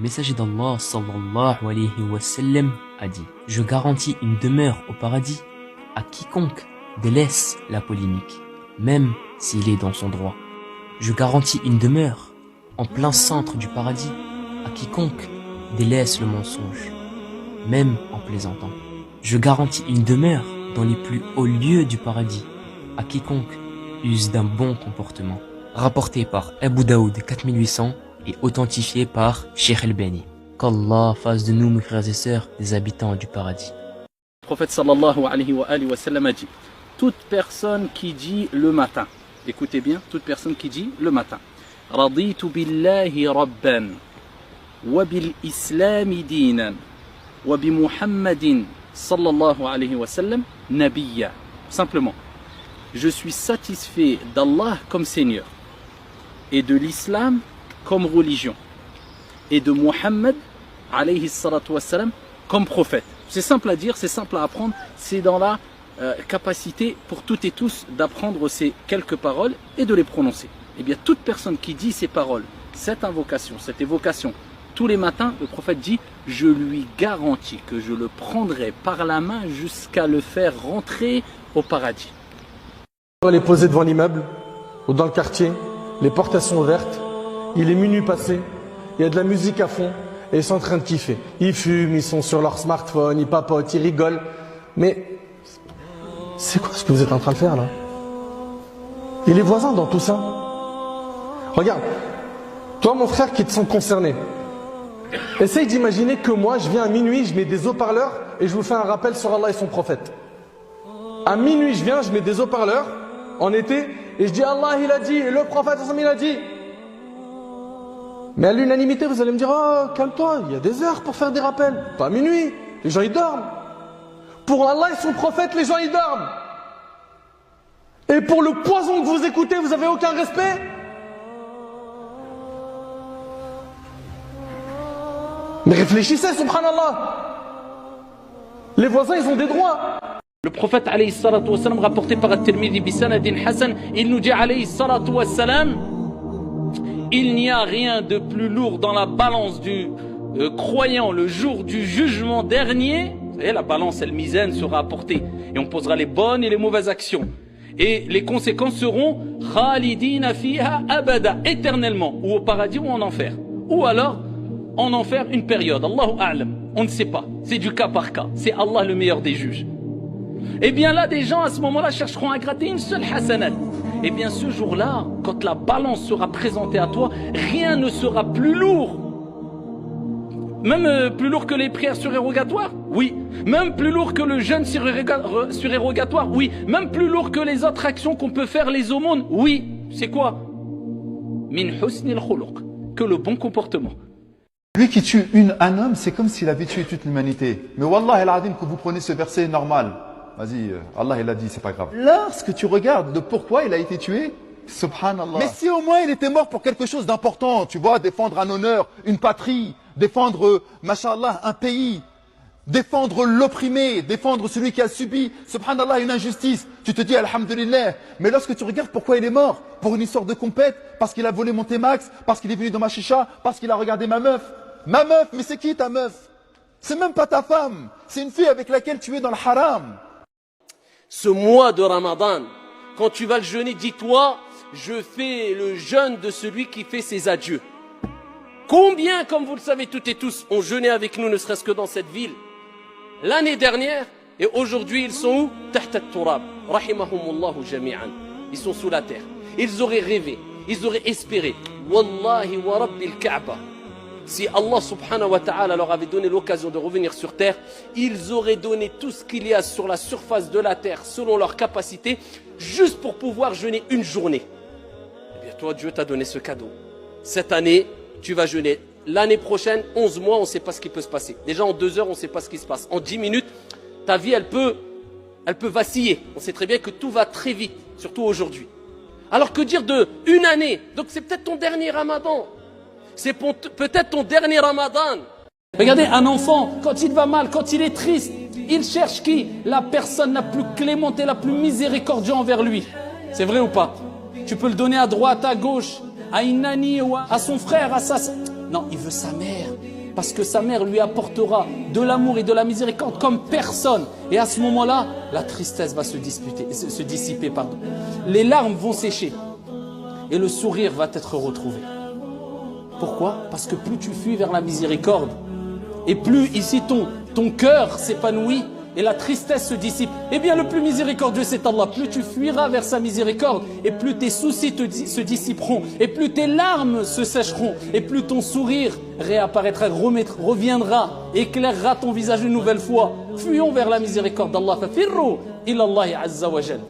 Le messager d'Allah sallallahu alayhi wa sallam a dit: je garantis une demeure au paradis à quiconque délaisse la polémique, même s'il est dans son droit. Je garantis une demeure en plein centre du paradis à quiconque délaisse le mensonge, même en plaisantant. Je garantis une demeure dans les plus hauts lieux du paradis à quiconque use d'un bon comportement. Rapporté par Abu Daoud 4800 et authentifié par Cheikh Albani. Qu'Allah fasse de nous, mes frères et sœurs, des habitants du paradis. Le prophète sallallahu alayhi wa sallam a dit: toute personne qui dit le matin, écoutez bien, toute personne qui dit le matin, raditu billahi rabban wa bil islami dinan wa bi muhammadin sallallahu alayhi wa sallam nabiyya. Simplement, je suis satisfait d'Allah comme Seigneur et de l'islam comme religion et de Muhammad alayhi salatu wassalam comme prophète. C'est simple à dire, c'est simple à apprendre, c'est dans la capacité pour toutes et tous d'apprendre ces quelques paroles et de les prononcer. Et bien toute personne qui dit ces paroles, cette invocation, cette évocation, tous les matins, le prophète dit: je lui garantis que je le prendrai par la main jusqu'à le faire rentrer au paradis. On va les poser devant l'immeuble ou dans le quartier, les portes elles sont ouvertes, il est minuit passé, il y a de la musique à fond et ils sont en train de kiffer. Ils fument, ils sont sur leur smartphone, ils papotent, ils rigolent. Mais c'est quoi ce que vous êtes en train de faire là? Et les voisins dans tout ça? Regarde, toi mon frère qui te sens concerné, essaye d'imaginer que moi je viens à minuit, je mets des haut-parleurs et je vous fais un rappel sur Allah et son prophète. À minuit je viens, je mets des haut-parleurs en été et je dis Allah il a dit et le prophète il a dit. Mais à l'unanimité vous allez me dire: oh calme-toi, il y a des heures pour faire des rappels, pas à minuit, les gens ils dorment. Pour Allah et son prophète les gens ils dorment. Et pour le poison que vous écoutez vous avez aucun respect? Mais réfléchissez, subhanallah. Les voisins ils ont des droits. Le prophète alayhi salatu wassalam, rapporté par At-Tirmidhi bi sanadin hasan, il nous dit alayhi salatu wassalam: il n'y a rien de plus lourd dans la balance du croyant le jour du jugement dernier. Vous savez, la balance, elle misaine sera apportée et on posera les bonnes et les mauvaises actions. Et les conséquences seront khalidina fiha abada, éternellement, ou au paradis ou en enfer. Ou alors en enfer une période. Allahu a'lam. On ne sait pas. C'est du cas par cas. C'est Allah le meilleur des juges. Eh bien là, des gens à ce moment-là chercheront à gratter une seule hasanat. Eh bien ce jour-là, quand la balance sera présentée à toi, rien ne sera plus lourd. Même plus lourd que les prières surérogatoires? Oui. Même plus lourd que le jeûne surérogatoire? Oui. Même plus lourd que les autres actions qu'on peut faire, les aumônes? Oui. C'est quoi? Min husnil khuluq, que le bon comportement. Lui qui tue un homme, c'est comme s'il avait tué toute l'humanité. Mais wallah al-adim, que vous prenez ce verset normal. Vas-y, Allah il a dit, c'est pas grave. Lorsque tu regardes de pourquoi il a été tué, subhanallah. Mais si au moins il était mort pour quelque chose d'important, tu vois, défendre un honneur, une patrie, défendre, mashallah, un pays, défendre l'opprimé, défendre celui qui a subi, subhanallah, une injustice, tu te dis alhamdulillah. Mais lorsque tu regardes pourquoi il est mort, pour une histoire de compète, parce qu'il a volé mon T-Max, parce qu'il est venu dans ma chicha, parce qu'il a regardé ma meuf, mais c'est qui ta meuf? C'est même pas ta femme, c'est une fille avec laquelle tu es dans le haram. Ce mois de Ramadan, quand tu vas le jeûner, dis-toi: je fais le jeûne de celui qui fait ses adieux. Combien, comme vous le savez toutes et tous, ont jeûné avec nous, ne serait-ce que dans cette ville, l'année dernière, et aujourd'hui ils sont où? Tahta al-turab, rahimahumullahu jami'an. Ils sont sous la terre. Ils auraient rêvé, ils auraient espéré, wallahi wa rabbil Kaaba, si Allah subhanahu wa ta'ala leur avait donné l'occasion de revenir sur terre, ils auraient donné tout ce qu'il y a sur la surface de la terre selon leur capacité, juste pour pouvoir jeûner une journée. Eh bien toi, Dieu t'a donné ce cadeau. Cette année, tu vas jeûner. L'année prochaine, 11 mois, on ne sait pas ce qui peut se passer. Déjà en 2 heures, on ne sait pas ce qui se passe. En 10 minutes, ta vie, elle peut vaciller. On sait très bien que tout va très vite, surtout aujourd'hui. Alors que dire de une année? Donc c'est peut-être ton dernier Ramadan. C'est peut-être ton dernier Ramadan. Regardez, un enfant, quand il va mal, quand il est triste, il cherche qui? La personne la plus clémente et la plus miséricordieuse envers lui. C'est vrai ou pas? Tu peux le donner à droite, à gauche, à une nanny ou à son frère, à sa... Non, il veut sa mère. parce que sa mère lui apportera de l'amour et de la miséricorde comme personne. Et à ce moment-là, la tristesse va se dissiper. Les larmes vont sécher et le sourire va être retrouvé. Pourquoi? Parce que plus tu fuis vers la miséricorde et plus ici ton cœur s'épanouit et la tristesse se dissipe, eh bien le plus miséricordieux c'est Allah. Plus tu fuiras vers sa miséricorde et plus tes soucis se dissiperont et plus tes larmes se sécheront et plus ton sourire réapparaîtra, reviendra, éclairera ton visage une nouvelle fois. Fuyons vers la miséricorde d'Allah. Fafirru ila Allah azza wa jal.